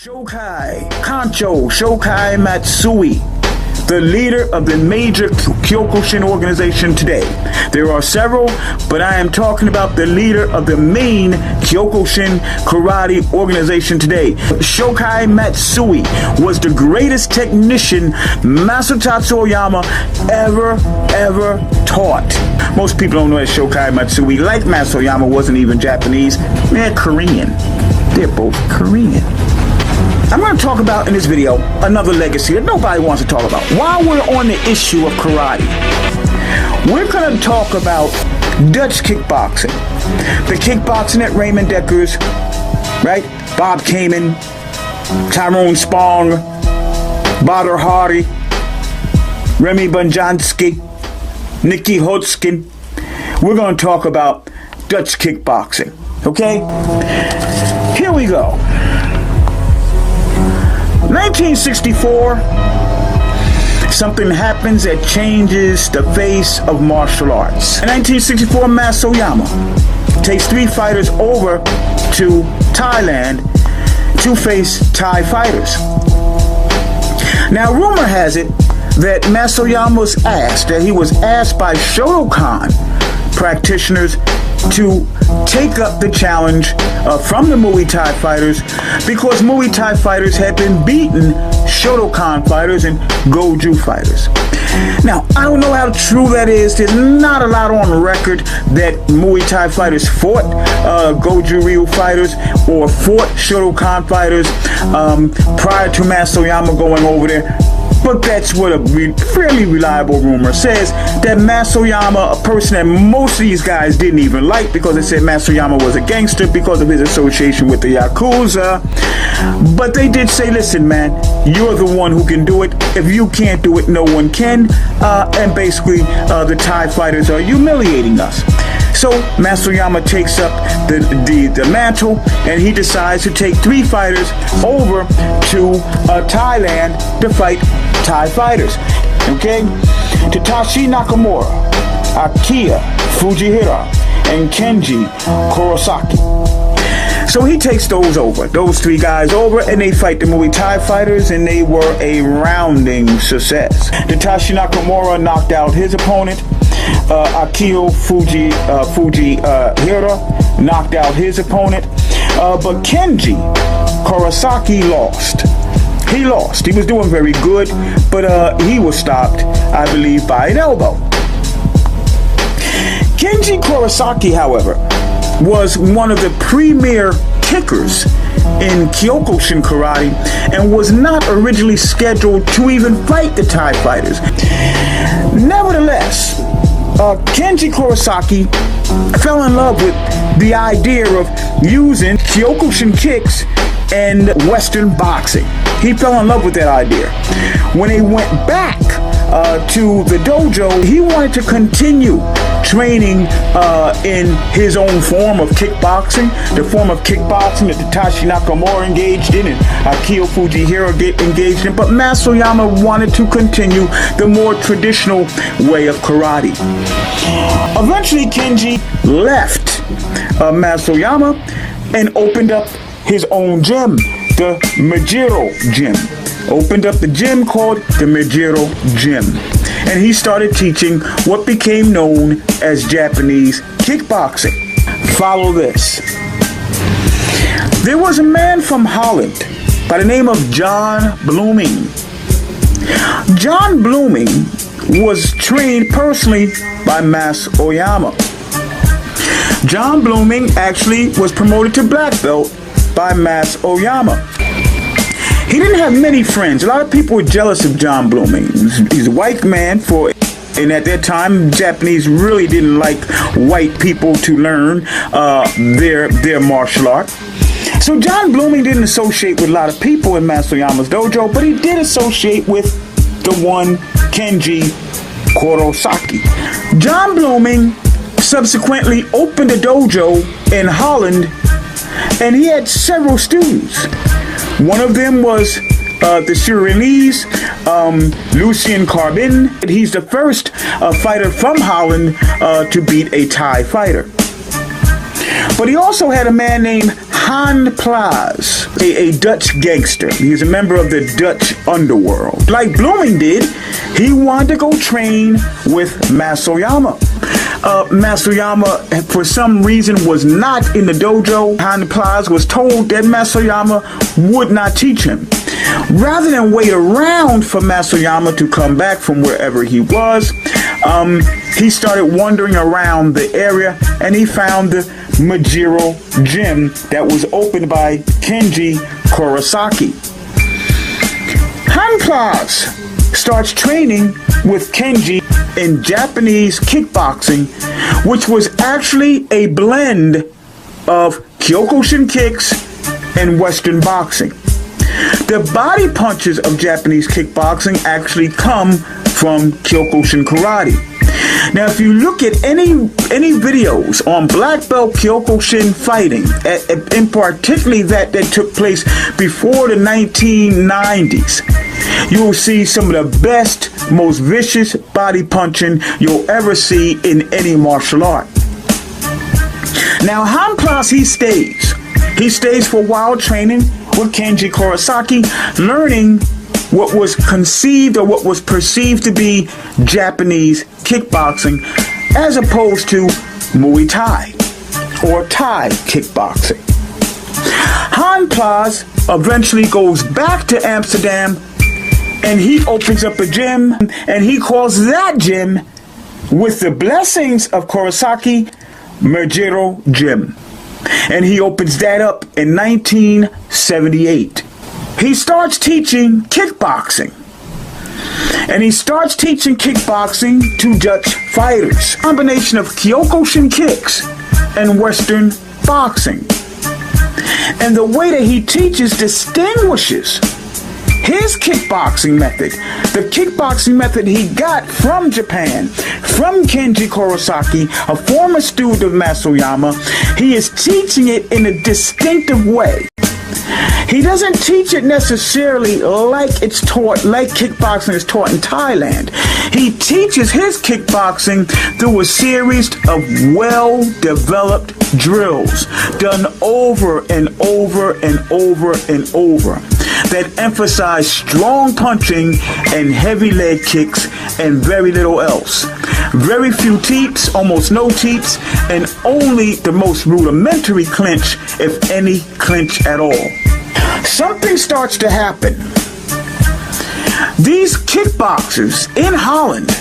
Shokai Kancho Shokai Matsui, the leader of the major Kyokushin organization today. There are several, but I am talking about the leader of the main Kyokushin karate organization today. Shokai Matsui was the greatest technician Masatatsu Oyama ever taught. Most people don't know that Shokai Matsui, like Masatatsu Oyama, wasn't even Japanese. They're Korean. They're both Korean. I'm going to talk about in this video another legacy that nobody wants to talk about. While we're on the issue of karate, we're going to talk about Dutch kickboxing. The kickboxing at Raymond Decker's, right? Bob Kamen, Tyrone Spong, Badr Hari, Remy Bunjansky, Nikki Hotskin. We're going to talk about Dutch kickboxing, okay? Here we go. 1964, something happens that changes the face of martial arts. In 1964, Masatatsu Oyama takes 3 fighters over to Thailand to face Thai fighters. Now, rumor has it that Masatatsu Oyama was asked by Shotokan practitioners to take up the challenge from the Muay Thai fighters, because Muay Thai fighters had been beating Shotokan fighters and Goju fighters. Now, I don't know how true that is. There's not a lot on record that Muay Thai fighters fought Goju Ryu fighters or fought Shotokan fighters prior to Masatatsu Oyama going over there. But that's what a fairly reliable rumor says, that Masatatsu Oyama, a person that most of these guys didn't even like because they said Masatatsu Oyama was a gangster because of his association with the Yakuza. But they did say, listen, man, you're the one who can do it. If you can't do it, no one can. And basically, the Thai fighters are humiliating us. So Masatatsu Oyama takes up the mantle, and he decides to take 3 fighters over to Thailand to fight Thai fighters. Okay? Tadashi Nakamura, Akira Fujihira, and Kenji Kurosaki. So he takes those 3 guys over, and they fight the Muay Thai fighters, and they were a rounding success. Tadashi Nakamura knocked out his opponent. Akio Fujihira knocked out his opponent. But Kenji Kurosaki lost. He lost. He was doing very good, but he was stopped, I believe, by an elbow. Kenji Kurosaki, however, was one of the premier kickers in Kyokushin karate and was not originally scheduled to even fight the Thai fighters. Nevertheless, Kenji Kurosaki fell in love with the idea of using Kyokushin kicks and Western boxing. He fell in love with that idea. When he went back to the dojo, he wanted to continue training in his own form of kickboxing, the form of kickboxing that Tadashi Nakamura engaged in and Akio Fujihira engaged in, but Masatatsu Oyama wanted to continue the more traditional way of karate. Eventually, Kenji left Masatatsu Oyama and opened up his own gym, the Majiro Gym. Opened up the gym called the Majiro Gym. And he started teaching what became known as Japanese kickboxing. Follow this. There was a man from Holland by the name of John Blooming. John Blooming was trained personally by Masatatsu Oyama. John Blooming actually was promoted to black belt by Masatatsu Oyama. He didn't have many friends. A lot of people were jealous of John Blooming. He's a white man, and at that time, Japanese really didn't like white people to learn their martial art. So John Blooming didn't associate with a lot of people in Masatatsu Oyama's dojo, but he did associate with the one Kenji Kurosaki. John Blooming subsequently opened a dojo in Holland, and he had several students. One of them was the Surinese Lucien Carbin. He's the first fighter from Holland to beat a Thai fighter. But he also had a man named Han Plaas, a Dutch gangster. He was a member of the Dutch underworld. Like Blooming did, he wanted to go train with Masoyama. Masoyama, for some reason, was not in the dojo. Han Plaas was told that Masoyama would not teach him. Rather than wait around for Masoyama to come back from wherever he was, he started wandering around the area, and he found the Majiro gym that was opened by Kenji Kurosaki. Han Plaas starts training with Kenji in Japanese kickboxing, which was actually a blend of Kyokushin kicks and Western boxing. The body punches of Japanese kickboxing actually come from Kyokushin karate. Now, if you look at any videos on black belt Kyokushin fighting, in particularly that took place before the 1990s, you will see some of the best, most vicious body punching you'll ever see in any martial art. Now, Han Plaas, he stays. He stays for a while training with Kenji Kurosaki, learning what was conceived or what was perceived to be Japanese kickboxing as opposed to Muay Thai or Thai kickboxing. Han Plaas eventually goes back to Amsterdam and he opens up a gym, and he calls that gym, with the blessings of Kurosaki, Majiro Gym. And he opens that up in 1978. He starts teaching kickboxing. And he starts teaching kickboxing to Dutch fighters. A combination of Kyokushin kicks and Western boxing. And the way that he teaches distinguishes his kickboxing method, the kickboxing method he got from Japan, from Kenji Kurosaki, a former student of Masoyama. He is teaching it in a distinctive way. He doesn't teach it necessarily like it's taught, like kickboxing is taught in Thailand. He teaches his kickboxing through a series of well-developed drills done over and over and over and over that emphasize strong punching and heavy leg kicks and very little else. Very few teeps, almost no teeps, and only the most rudimentary clinch, if any clinch at all. Something starts to happen. These kickboxers in Holland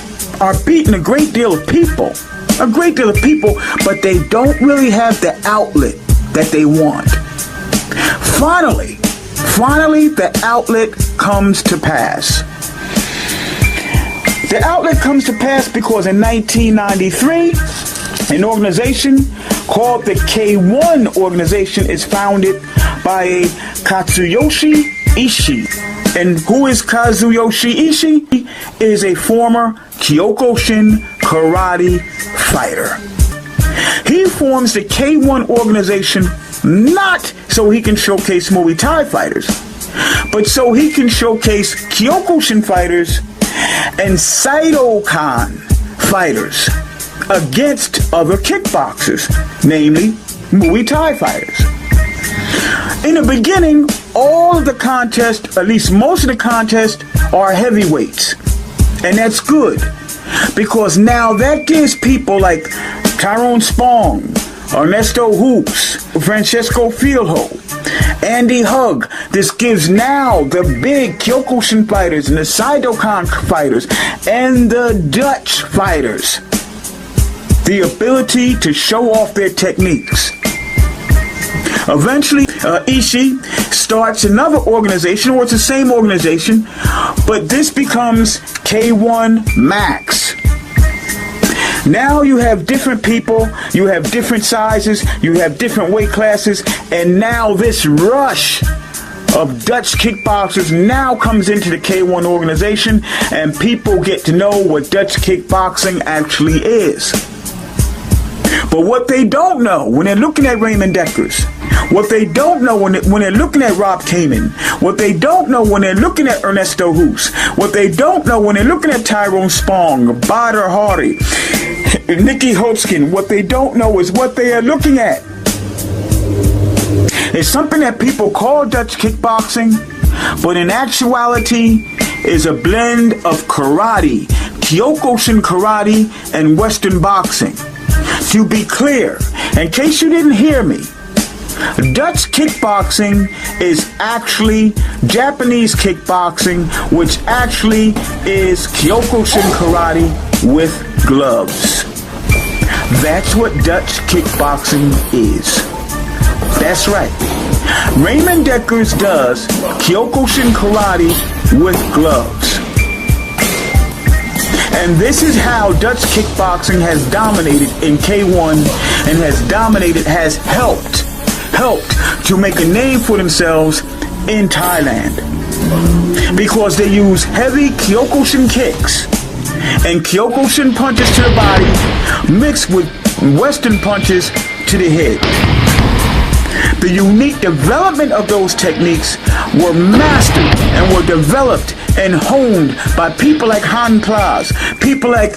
are beating a great deal of people, but they don't really have the outlet that they want. Finally, the outlet comes to pass. The outlet comes to pass because in 1993, an organization called the K1 organization is founded by a Katsuyoshi Ishii. And who is Kazuyoshi Ishii? Is a former Kyokushin karate fighter. He forms the K1 organization not so he can showcase Muay Thai fighters, but so he can showcase Kyokushin fighters and Saidokan fighters against other kickboxers, namely Muay Thai fighters. In the beginning, all of the contests, at least most of the contests, are heavyweights. And that's good, because now that gives people like Tyrone Spong, Ernesto Hoops, Francesco Fieldho, Andy Hug. This gives now the big Kyokushin fighters and the Saidokan fighters and the Dutch fighters the ability to show off their techniques. Eventually, Ishii starts another organization, or it's the same organization, but this becomes K1 Max. Now you have different people, you have different sizes, you have different weight classes, and now this rush of Dutch kickboxers now comes into the K1 organization, and people get to know what Dutch kickboxing actually is. But what they don't know when they're looking at Raymond Deckers, what they don't know when they're looking at Rob Kamen, what they don't know when they're looking at Ernesto Hoops, what they don't know when they're looking at Tyrone Spong, Bader Hardy, Nicky Hotskin, what they don't know is what they are looking at It's something that people call Dutch kickboxing, but in actuality is a blend of karate, Kyokushin karate, and Western boxing. To be clear, in case you didn't hear me, Dutch kickboxing is actually Japanese kickboxing, which actually is Kyokushin karate with gloves. That's what Dutch kickboxing is. That's right. Raymond Dekkers does Kyokushin karate with gloves. And this is how Dutch kickboxing has dominated in K1 and has helped to make a name for themselves in Thailand. Because they use heavy Kyokushin kicks and Kyokushin punches to the body mixed with Western punches to the head. The unique development of those techniques were mastered and were developed and honed by people like Han Plas, people like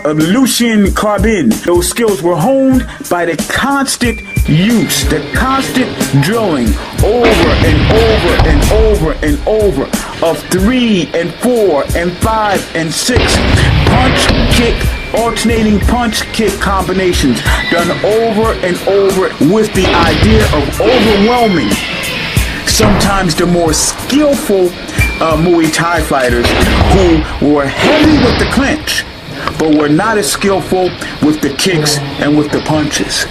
Lucien Carbin. Those skills were honed by the constant use, the constant drilling over and over and over and over of 3 and 4 and 5 and 6 punch, kick, alternating punch kick combinations done over and over with the idea of overwhelming sometimes the more skillful Muay Thai fighters who were heavy with the clinch but were not as skillful with the kicks and with the punches.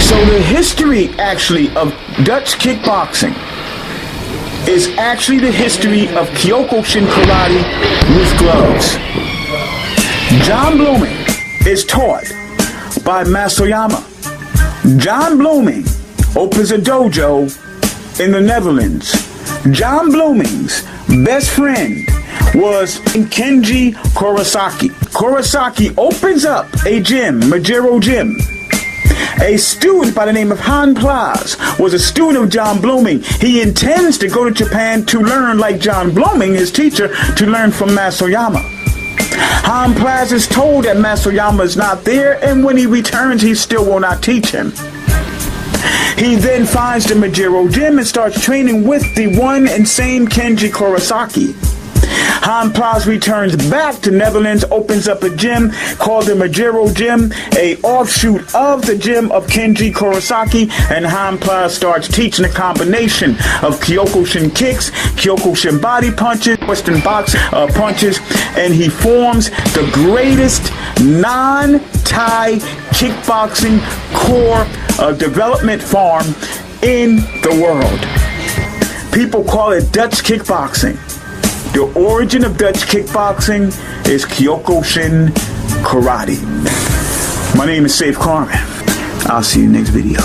So the history actually of Dutch kickboxing is actually the history of Kyokushin karate with gloves. John Blooming is taught by Masoyama. John Blooming opens a dojo in the Netherlands. John Blooming's best friend was Kenji Kurosaki. Kurosaki opens up a gym, Majiro Gym. A student by the name of Han Plas was a student of John Blooming. He intends to go to Japan to learn like John Blooming, his teacher, to learn from Masoyama. Han Plas is told that Masoyama is not there, and when he returns, he still will not teach him. He then finds the Majiro Gym and starts training with the one and same Kenji Kurosaki. Han Plas returns back to Netherlands, opens up a gym called the Majiro Gym, a offshoot of the gym of Kenji Kurosaki, and Han Plas starts teaching a combination of Kyokushin kicks, Kyokushin body punches, Western boxing punches, and he forms the greatest non-Thai kickboxing core development farm in the world. People call it Dutch kickboxing. The origin of Dutch kickboxing is Kyokushin karate. My name is Safe Carmen. I'll see you next video.